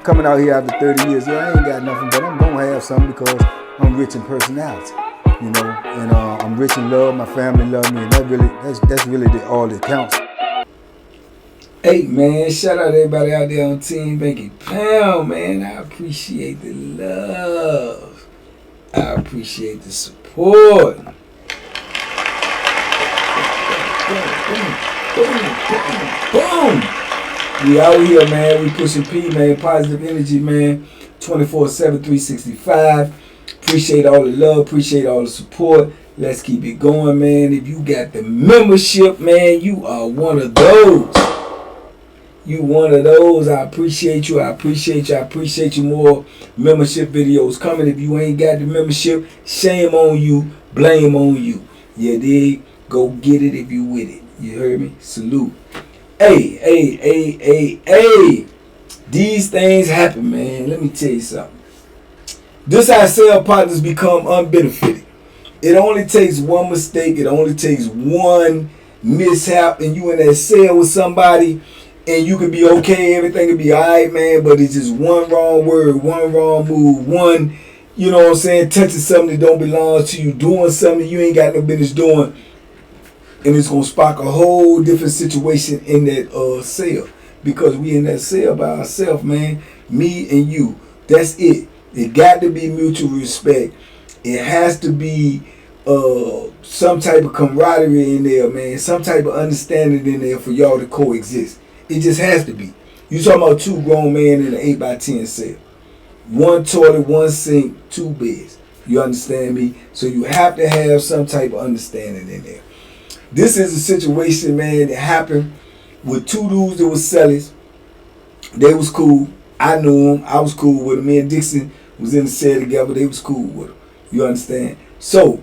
coming out here after 30 years. Yeah, I ain't got nothing, but I'm gonna have something because I'm rich in personality, you know, and I'm rich in love. My family love me, and that's really all that counts. Hey man, shout out to everybody out there on Team Banky Pound, man. I appreciate the love. I appreciate the support. Boom. We out here, man. We pushing P, man. Positive energy, man. 24/7, 365. Appreciate all the love. Appreciate all the support. Let's keep it going, man. If you got the membership, man, you are one of those. You one of those. I appreciate you. I appreciate you. I appreciate you. More membership videos coming. If you ain't got the membership, shame on you. Blame on you. You dig? Go get it if you with it. You heard me? Salute. Hey. These things happen, man. Let me tell you something. This how sale partners become unbenefited. It only takes one mistake. It only takes one mishap, and you in that sale with somebody, and you can be okay. Everything can be all right, man. But it's just one wrong word, one wrong move, one, you know what I'm saying, touching something that don't belong to you, doing something you ain't got no business doing. And it's going to spark a whole different situation in that sale. Because we in that sale by ourselves, man. Me and you. That's it. It got to be mutual respect. It has to be some type of camaraderie in there, man. Some type of understanding in there for y'all to coexist. It just has to be. You talking about two grown men in an 8x10 sale. One toilet, one sink, two beds. You understand me? So you have to have some type of understanding in there. This is a situation, man, that happened with two dudes that was sellers. They was cool. I knew them. I was cool with them. Me and Dixon was in the cell together. They was cool with them. You understand? So,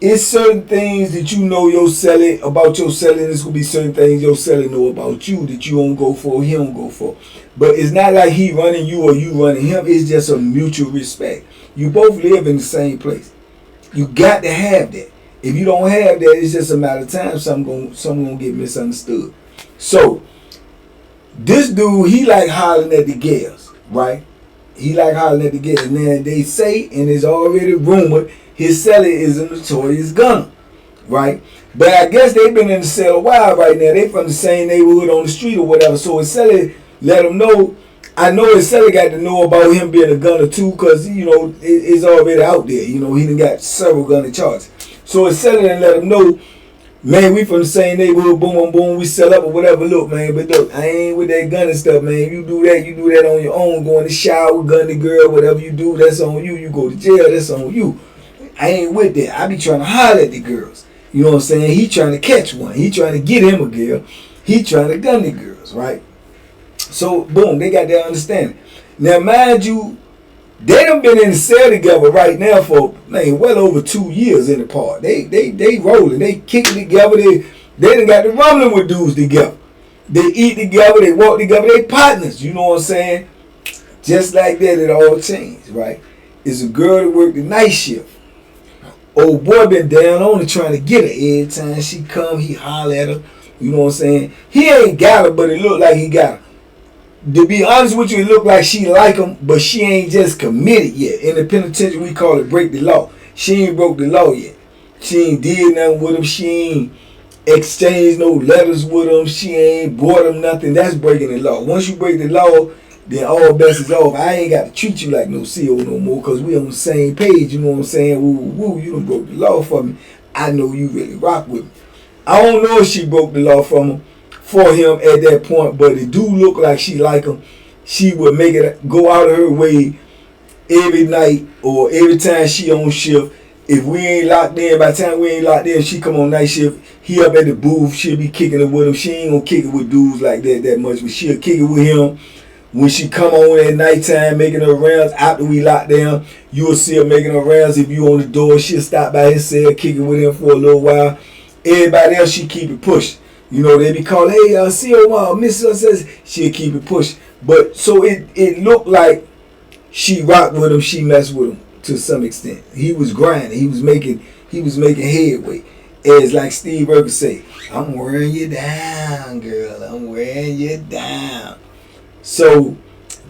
it's certain things that you know your seller, about your seller. There's going to be certain things your seller know about you that you don't go for, he don't go for. But it's not like he running you or you running him. It's just a mutual respect. You both live in the same place. You got to have that. If you don't have that, it's just a matter of time. Something gonna get misunderstood. So, this dude, he like hollering at the girls, right? He like hollering at the girls. Now, they say, and it's already rumored, his seller is a notorious gunner, right? But I guess they've been in the cell a while right now. They from the same neighborhood on the street or whatever. So his seller let him know. I know his seller got to know about him being a gunner too, because, you know, it's already out there. You know, he done got several gunner charges. So his seller done let him know, man, we from the same neighborhood, boom, boom, boom, we sell up or whatever. Look, man, but look, I ain't with that gunning stuff, man. You do that on your own. Go in the shower, gun the girl, whatever you do, that's on you. You go to jail, that's on you. I ain't with that. I be trying to holler at the girls. You know what I'm saying? He trying to catch one. He trying to get him a girl. He trying to gun the girls, right? So, boom, they got that understanding. Now, mind you, they done been in the cell together right now for, man, well over 2 years in the park. They rolling. They kicking together. They done got the rumbling with dudes together. They eat together. They walk together. They partners. You know what I'm saying? Just like that, it all changed, right? It's a girl that worked the night shift. Old boy been down on her trying to get her. Every time she come, he holler at her. You know what I'm saying? He ain't got her, but it look like he got her. To be honest with you, it look like she like him, but she ain't just committed yet. In the penitentiary, we call it break the law. She ain't broke the law yet. She ain't did nothing with him. She ain't exchanged no letters with him. She ain't bought him nothing. That's breaking the law. Once you break the law, then all bets is off. I ain't got to treat you like no CO no more, because we on the same page. You know what I'm saying? Woo, you done broke the law for me. I know you really rock with me. I don't know if she broke the law for him at that point, but it do look like she like him. She would make it go out of her way every night or every time she on shift. If we ain't locked in, by the time we ain't locked in, she come on night shift, he up at the booth, she'll be kicking it with him. She ain't gonna kick it with dudes like that much, but she'll kick it with him. When she come on at nighttime making her rounds after we lock down, you'll see her making her rounds. If you on the door, she'll stop by his cell, kick it with him for a little while. Everybody else, she keep it pushed. You know, they be calling, hey, CO, Miss says, she'll keep it pushed. But so it looked like she rocked with him, she messed with him to some extent. He was grinding, he was making headway. As like Steve Urkel say, I'm wearing you down, girl. I'm wearing you down. So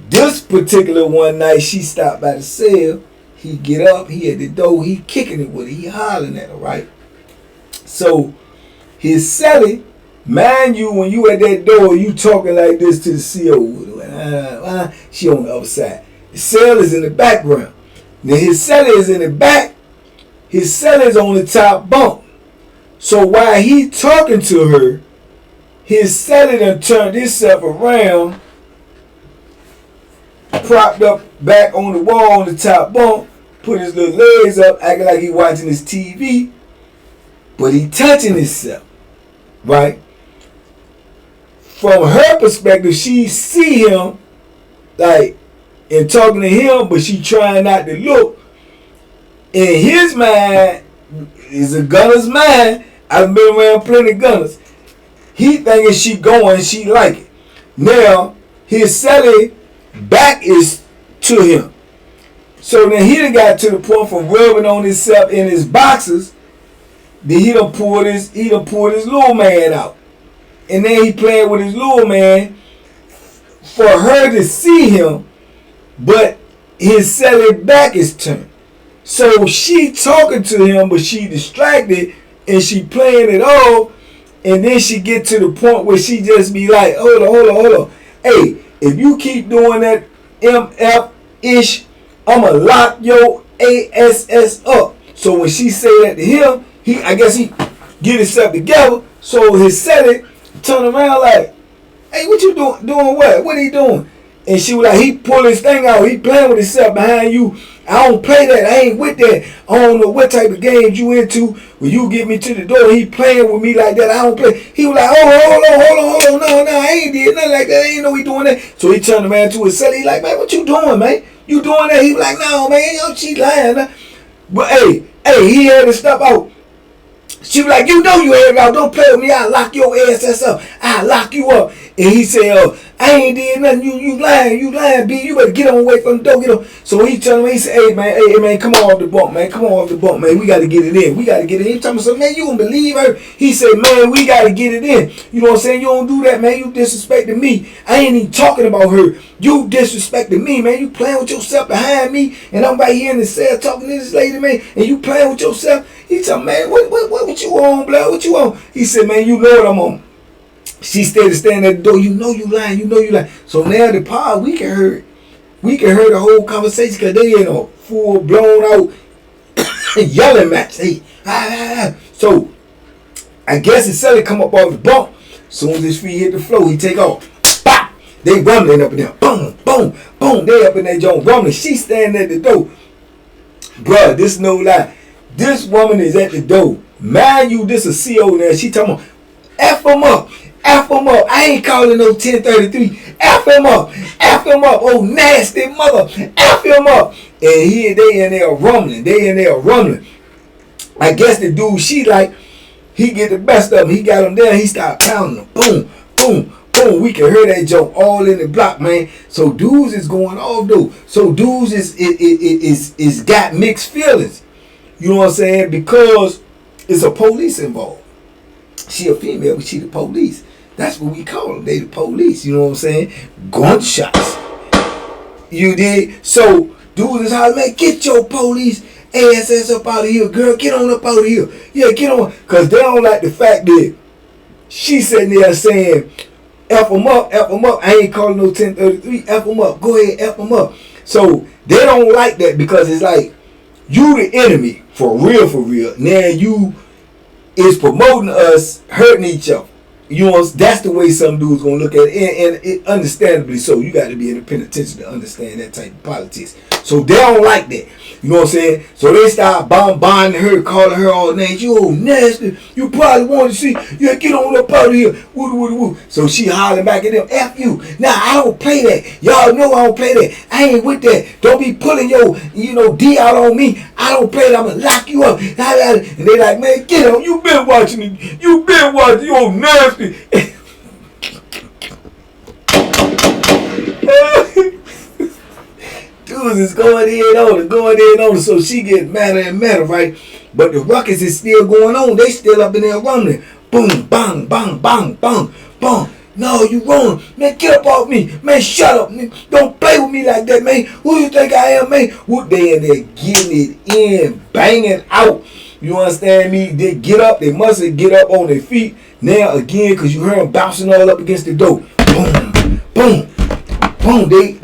This particular one night, she stopped by the cell. He get up, he at the door, he kicking it with her, he hollering at her, right? So his cellie, mind you, when you at that door, you talking like this to the CO. She on the other side. The cell is in the background. Now his cellie is in the back. His cellie is on the top bunk. So while he talking to her, his cellie done turned himself around, propped up back on the wall on the top bunk, put his little legs up, acting like he watching his TV, but he touching himself, right? From her perspective, she see him like and talking to him, but she trying not to look. In his mind, is a gunner's mind. I've been around plenty of gunners. He thinking she going, she like it. Now his cellie back is to him. So then he done got to the point from rubbing on himself in his boxers. Then he done pulled his little man out. And then he playing with his little man for her to see him, but his cellie back is turned. So she talking to him, but she distracted and she playing it off. And then she get to the point where she just be like, hold on. Hey, if you keep doing that MF-ish, I'ma lock your ASS up. So when she say that to him, I guess he get himself together. So his cellie turn around like, hey, what you doing? Doing what? What he doing? And she was like, he pull his thing out. He playing with himself behind you. I don't play that. I ain't with that. I don't know what type of games you into. When you get me to the door, he playing with me like that. I don't play. He was like, hold on. No, I ain't did nothing like that. I ain't know he doing that. So he turned around to his cellie. He like, man, what you doing, man? You doing that? He was like, no, man. Yo, she lying. But hey, he had to step out. She was like, you know you ain't out. Don't play with me. I'll lock your ass up. I'll lock you up. And he said, I ain't did nothing. You lying, B. You better get on away from the door. Get on. So he told me, he said, hey, man, come on off the bunk, man. We got to get it in. He told me, so, man, you don't believe her? He said, man, we got to get it in. You know what I'm saying? You don't do that, man. You disrespecting me. I ain't even talking about her. You disrespecting me, man. You playing with yourself behind me. And I'm right here in the cell talking to this lady, man. And you playing with yourself. He told me, man, what you on, blood? What you on? He said, man, you know what I'm on. She stayed standing at the door. You know you lying. So now the pod, we can hear the whole conversation because they in a full blown out yelling match. Hey, So I guess his cellie come up off the bunk. Soon as his feet hit the floor, he take off. Bop! They rumbling up in there. Boom, boom, boom. They up in that joint rumbling. She standing at the door. Bruh, this no lie. This woman is at the door. Mind you, this a CO now. She talking about F him up. I ain't calling no 1033. F him up. Oh, nasty mother. F him up. And they in there rumbling. I guess the dude, she like, he get the best of him. He got him there. He start pounding them. Boom, boom, boom. We can hear that joke all in the block, man. So dudes is going off, though. So dudes is got mixed feelings. You know what I'm saying? Because it's a police involved. She a female, but she the police. That's what we call them. They the police. You know what I'm saying? Gunshots. You did? So, dudes is hollering, man, get your police ass up out of here. Girl, get on up out of here. Yeah, get on. Because they don't like the fact that she sitting there saying, F them up. I ain't calling no 1033. F them up. Go ahead, F them up. So, they don't like that because it's like, you the enemy. For real. Now you is promoting us hurting each other. You know, that's the way some dudes gonna look at it, and it understandably so. You got to be in the penitentiary to understand that type of politics. So they don't like that. You know what I'm saying? So they start bombarding her, calling her all names. You old nasty. You probably want to see. Yeah, get on up out of here. Woo. So she hollering back at them. F you. Nah, I don't play that. Y'all know I don't play that. I ain't with that. Don't be pulling your, D out on me. I don't play that. I'm going to lock you up. And they like, man, get on. You been watching it. You old nasty. Dudes is going in on her. So she get madder and madder, right? But the ruckus is still going on. They still up in there rumbling. Boom, bang, bang, bang, bang, bang. No, you wrong. Man, get up off me. Man, shut up. Man. Don't play with me like that, man. Who you think I am, man? What they in there getting it in, banging out. You understand me? They get up. They must get up on their feet. Now, again, because you heard them bouncing all up against the door. Boom, boom, boom. They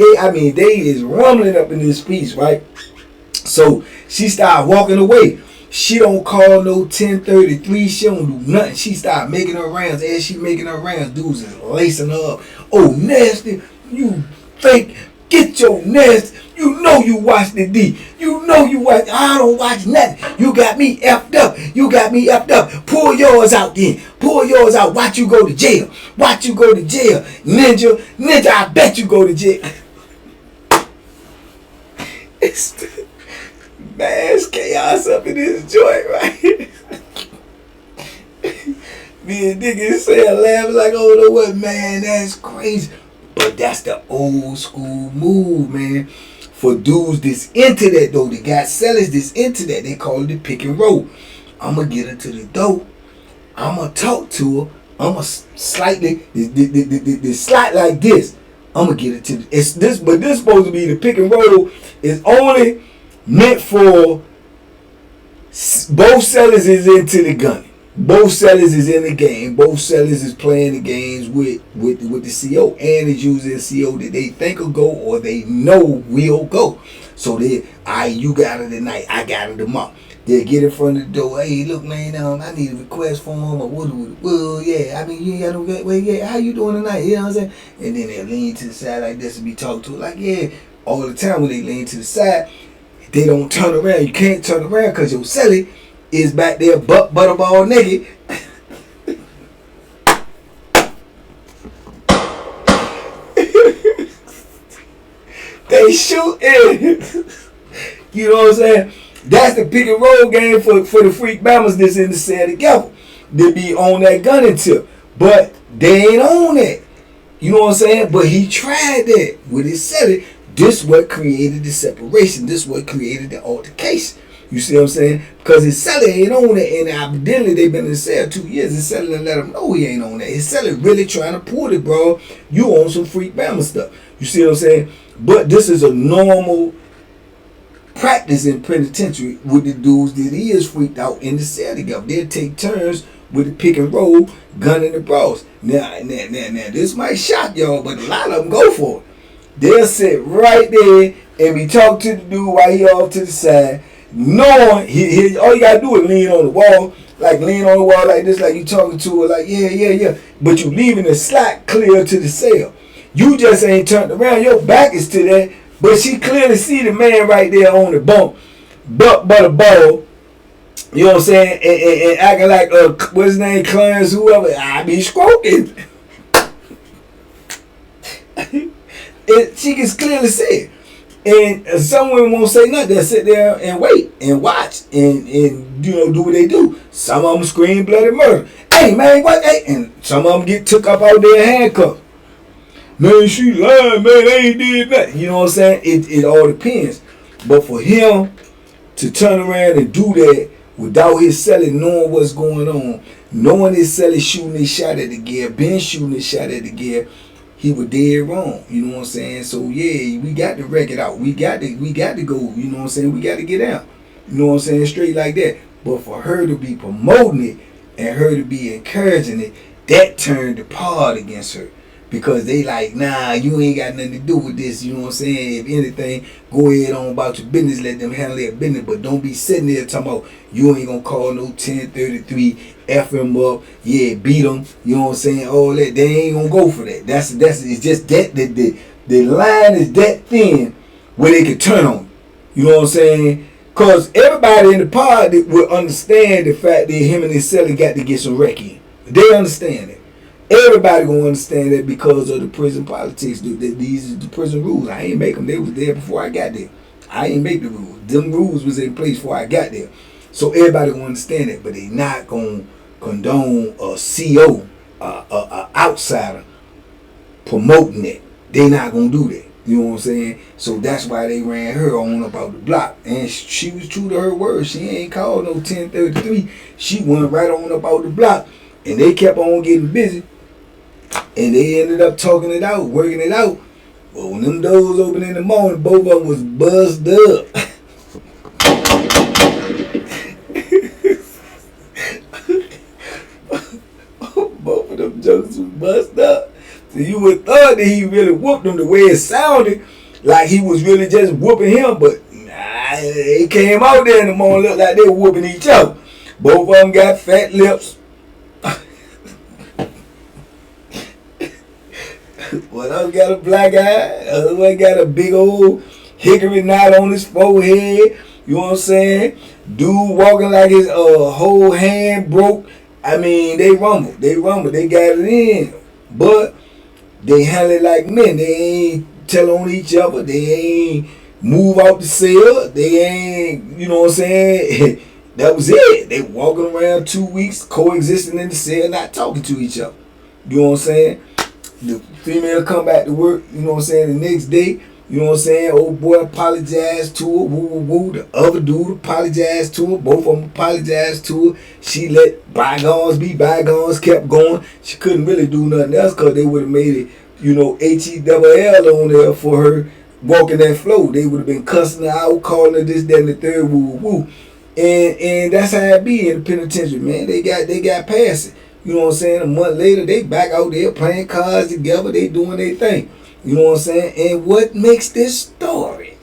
is rumbling up in this piece, right? So she started walking away. She don't call no 1033. She don't do nothing. She started making her rounds. As she making her rounds, dudes is lacing her up. Oh, nasty. You fake. Get your nasty. You know you watch the D. You know you watch. I don't watch nothing. You got me effed up. You got me effed up. Pull yours out then. Pull yours out. Watch you go to jail. Watch you go to jail. Ninja. I bet you go to jail. Mass chaos up in this joint, right? Me and niggas say I laugh like, oh, no what, man, that's crazy. But that's the old school move, man. For dudes that's into that, though, they got sellers that's into that. They call it the pick and roll. I'm going to get her to the door. I'm going to talk to her. I'm going to slightly, the slide like this. I'm going to get her to this, but this supposed to be the pick and roll is only meant for both sellers is into the gun. Both sellers is in the game. Both sellers is playing the games with the CO, and it's using a CO that they think will go or they know will go. So they, you got it tonight, I got it tomorrow. They get in front of the door. Hey, look, man, I need a request from him. Or well, yeah. I mean, you ain't got no. Well, yeah. How you doing tonight? You know what I'm saying? And then they lean to the side like this and be talking to it like, yeah. All the time when they lean to the side, they don't turn around. You can't turn around because your celly is back there butterball naked. They shooting. You know what I'm saying? That's the pick and roll game for the freak mamas that's in the cell together. They be on that gunning tip. But they ain't on that. You know what I'm saying? But he tried that with his celly. This what created the separation. This what created the altercation. You see what I'm saying? Because his seller ain't on that. And evidently they've been in the cell 2 years. His seller let him know he ain't on that. His seller really trying to pull it, bro. You on some freak Bama stuff. You see what I'm saying? But this is a normal practice in penitentiary with the dudes that he is freaked out in the cell together. They'll take turns with the pick and roll, gunning the bros. Now, this might shock y'all, but a lot of them go for it. They'll sit right there and be talking to the dude while he off to the side, knowing all you gotta do is lean on the wall, like this, like you talking to her, like yeah. But you leaving the slot clear to the cell. You just ain't turned around. Your back is to that, but she clearly see the man right there on the bump, but a ball. You know what I'm saying? And acting like what's his name, Clarence, whoever. I be stroking. She can clearly see it. And some women won't say nothing. They'll sit there and wait and watch and do what they do. Some of them scream bloody murder. Hey, man, what? Hey. And some of them get took up out there handcuffed. Man, she lying, man. They ain't did nothing. You know what I'm saying? It all depends. But for him to turn around and do that without his celly knowing what's going on, knowing his celly shooting his shot at the gear, been shooting his shot at the gear, he was dead wrong. You know what I'm saying? So yeah, we got to wreck it out. We got to go. You know what I'm saying? We got to get out. You know what I'm saying? Straight like that. But for her to be promoting it and her to be encouraging it, that turned the part against her. Because they like, nah, you ain't got nothing to do with this. You know what I'm saying? If anything, go ahead on about your business. Let them handle their business. But don't be sitting there talking about you ain't going to call no 1033, F him up, yeah, beat him. You know what I'm saying? All that. They ain't going to go for that. It's just that the line is that thin where they can turn on. You know what I'm saying? Because everybody in the pod will understand the fact that him and his seller got to get some wreck in. They understand it. Everybody gonna understand that because of the prison politics. These are the prison rules. I ain't make them. They was there before I got there. I ain't make the rules. Them rules was in place before I got there. So everybody gonna understand it, but they not gonna condone a CO, a outsider promoting it. They not gonna do that. You know what I'm saying? So that's why they ran her on about the block. And she was true to her word. She ain't called no 1033. She went right on about the block. And they kept on getting busy. And they ended up talking it out, working it out. But when them doors opened in the morning, both of them was buzzed up. Both of them jokes was buzzed up. So you would have thought that he really whooped him the way it sounded, like he was really just whooping him, but nah, it came out there in the morning, looked like they were whooping each other. Both of them got fat lips. One of them got a black eye, the other one got a big old hickory knot on his forehead. You know what I'm saying? Dude walking like his whole hand broke. I mean, they rumbled, they got it in. But they handle it like men. They ain't tell on each other. They ain't move out the cell. They ain't, you know what I'm saying? That was it. They walking around 2 weeks, coexisting in the cell, not talking to each other. You know what I'm saying? The female come back to work, you know what I'm saying, the next day, you know what I'm saying, old boy apologized to her, woo woo woo. The other dude apologized to her, both of them apologized to her. She let bygones be bygones, kept going. She couldn't really do nothing else because they would have made it, you know, HELL on there for her walking that floor. They would have been cussing her out, calling her this, that, and the third, woo woo woo. And that's how it be in the penitentiary, man. They got past it. You know what I'm saying? A month later, they back out there playing cards together. They doing their thing. You know what I'm saying? And what makes this story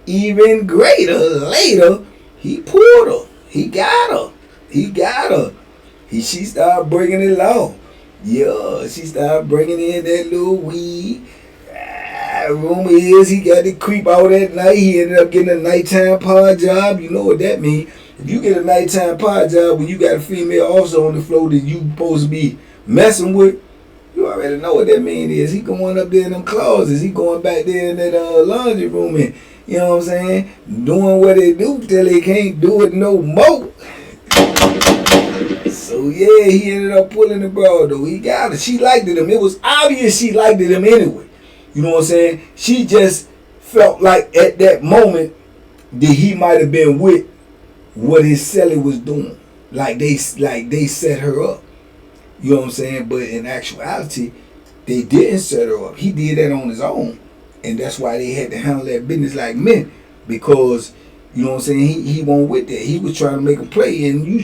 even greater later, he pulled her. He got her. She started bringing it low. Yeah, she started bringing in that little weed. Rumor is he got to creep out at night. He ended up getting a nighttime pod job. You know what that means. If you get a nighttime pod job when you got a female officer on the floor that you supposed to be messing with, you already know what that mean is. He going up there in them closets. He going back there in that laundry room and, you know what I'm saying, doing what they do till they can't do it no more. So yeah, he ended up pulling the broad though. He got it. She liked him. It was obvious she liked him anyway. You know what I'm saying? She just felt like at that moment that he might have been with what his cellie was doing. Like they set her up. You know what I'm saying? But in actuality, they didn't set her up. He did that on his own. And that's why they had to handle that business like men. Because, you know what I'm saying, he wasn't with that. He was trying to make a play and you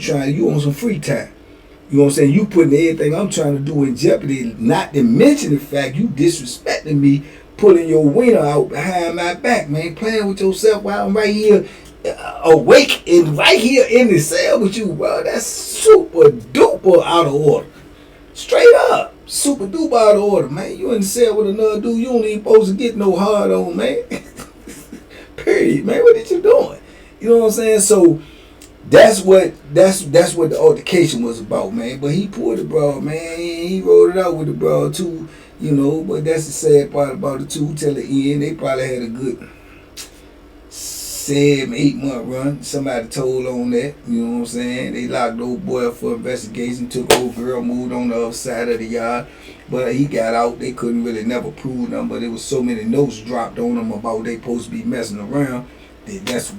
on some free time. You know what I'm saying? You putting everything I'm trying to do in jeopardy, not to mention the fact you disrespecting me, pulling your wiener out behind my back, man. Playing with yourself while I'm right here awake and right here in the cell with you, bro. That's super duper out of order. Straight up. Super duper out of order, man. You in the cell with another dude, you don't even supposed to get no hard on, man. Period, man. What did you doing? You know what I'm saying? So that's what the altercation was about, man. But he pulled the broad, man. He rolled it out with the broad too, you know. But that's the sad part about it too. Till the end, they probably had a good 7-8 month run. Somebody told on that, you know what I'm saying? They locked old boy up for investigation, took old girl, moved on the other side of the yard. But he got out. They couldn't really never prove nothing, but there was so many notes dropped on them about they supposed to be messing around. That's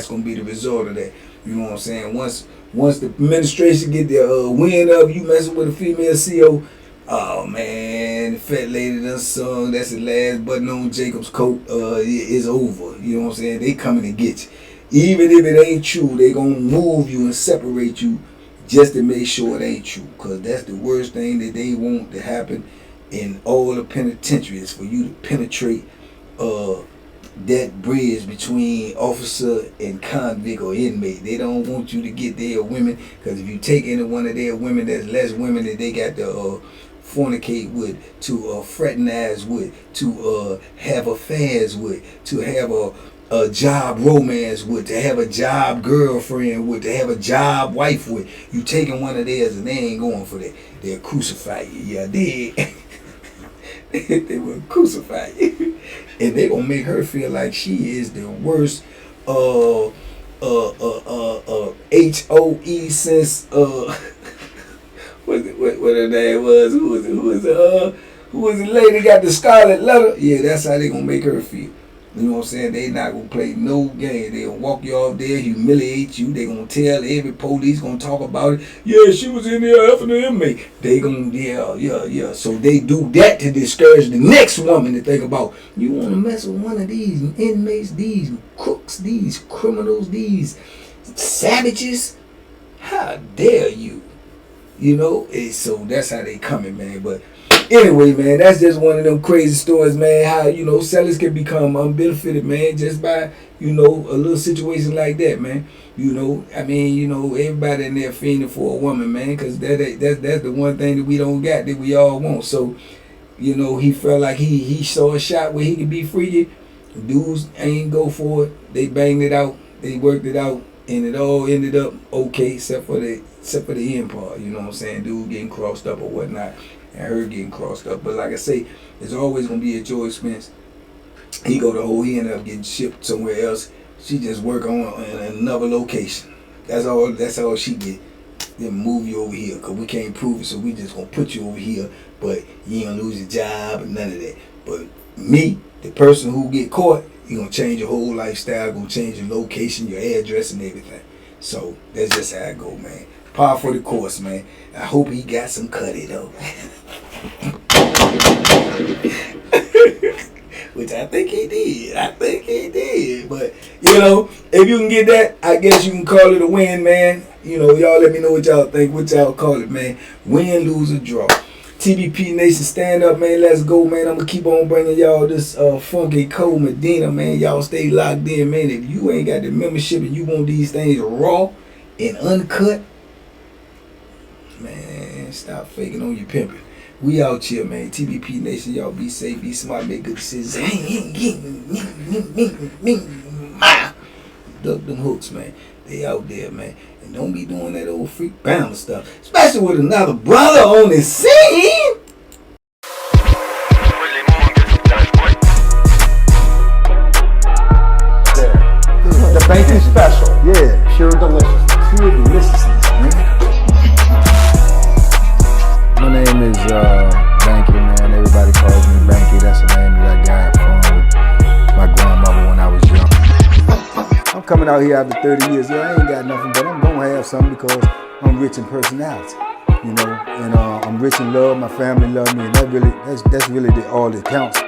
gonna be the result of that. You know what I'm saying? Once the administration get their wind of you messing with a female CO, oh man, the fat lady done sung, that's the last button on Jacob's coat, it's over. You know what I'm saying? They coming to get you. Even if it ain't true, they gonna move you and separate you just to make sure it ain't true. Because that's the worst thing that they want to happen in all the penitentiaries, for you to penetrate that bridge between officer and convict or inmate. They don't want you to get their women, because if you take any one of their women, there's less women that they got to fornicate with, to fraternize with, to have affairs with, to have a job romance with, to have a job girlfriend with, to have a job wife with. You taking one of theirs and they ain't going for that. They'll crucify you. Yeah, they they will crucify you. And they gonna make her feel like she is the worst HOE since what her name was? Who was the lady got the scarlet letter? Yeah, that's how they gonna make her feel. You know what I'm saying? They not gonna play no game. They gonna walk you off there, humiliate you. They gonna tell every police, gonna talk about it. Yeah, she was in there effing the inmate. They gonna, yeah. So they do that to discourage the next woman to think about, you wanna mess with one of these inmates, these crooks, these criminals, these savages? How dare you? You know? So that's how they coming, man. But anyway, man, that's just one of them crazy stories, man. How, you know, sellers can become unbenefited, man, just by, you know, a little situation like that, man. You know, I mean, you know, everybody in there fiending for a woman, man, because that's the one thing that we don't got that we all want. So, you know, he felt like he saw a shot where he could be free. Dudes ain't go for it. They banged it out. They worked it out, and it all ended up okay, except for the end part. You know what I'm saying? Dude getting crossed up or whatnot, and her getting crossed up. But like I say, it's always gonna be at your expense. He ended up getting shipped somewhere else. She just work on another location. That's all she get. Then move you over here, cause we can't prove it, so we just gonna put you over here. But you ain't gonna lose your job and none of that. But me, the person who get caught, you gonna change your whole lifestyle, gonna change your location, your address, and everything. So that's just how it go, man. Par for the course, man. I hope he got some cutty though. Which I think he did. But, you know, if you can get that, I guess you can call it a win, man. You know, y'all let me know what y'all think. What y'all call it, man. Win, lose, or draw. TBP Nation, stand up, man. Let's go, man. I'm going to keep on bringing y'all this funky cold Medina, man. Y'all stay locked in, man. If you ain't got the membership and you want these things raw and uncut, man, stop faking on your pimping. We out here, man. TBP Nation, y'all be safe, be smart, make good decisions. Duck them hooks, man. They out there, man. And don't be doing that old freak bound stuff. Especially with another brother on the scene. The bacon special. Yeah. Pure delicious. Pure deliciousness, man. My name is Banky, man. Everybody calls me Banky. That's the name that I got from my grandmother when I was young. I'm coming out here after 30 years. Yeah, I ain't got nothing, but I'm gonna have something because I'm rich in personality, you know, and I'm rich in love. My family love me, and that's really all that counts.